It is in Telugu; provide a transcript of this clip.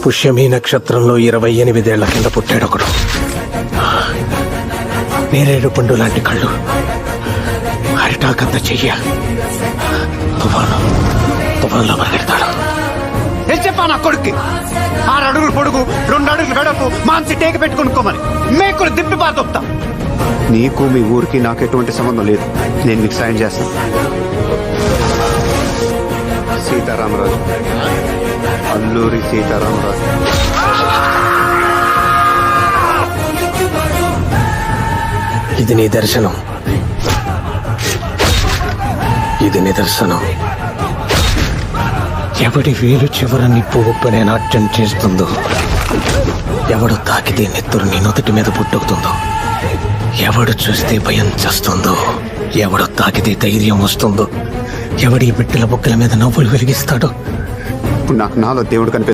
పుష్యమి నక్షత్రంలో 28 ఏళ్ల కింద పుట్టాడొకడు. నేరేడు పండు లాంటి కళ్ళు, అరిటాకంత చెయ్య, తుఫాన్లో పరిగెడతాడు. చెప్పా నా కొడుక్కి 6 అడుగులు పొడుగు 2 అడుగులు వెడపు మాంసి టేక పెట్టుకునుకోమని మేకులు దిప్పి పారదొప్తా. నీకు మీ ఊరికి నాకు ఎటువంటి సంబంధం లేదు. నేను మీకు సాయం చేస్తాను. సీతారామరాజు, అల్లూరి సీతారామరాజు. ఇది నీ దర్శనం, ఇది నిదర్శనం. ఎవడి వేలు చివర నిప్పు ఉప్పనే నాట్యం చేస్తుందో, ఎవడు తాకితే నెత్తురు నీ నుదుటి మీద పుట్టుకుతుందో, ఎవడు చూస్తే భయం చేస్తుందో, ఎవడు తాకితే ధైర్యం వస్తుందో, ఎవడి బిడ్డల బుక్కల మీద నవ్వులు వెలిగిస్తాడో. ఇప్పుడు నాకు నాలో దేవుడు కనిపి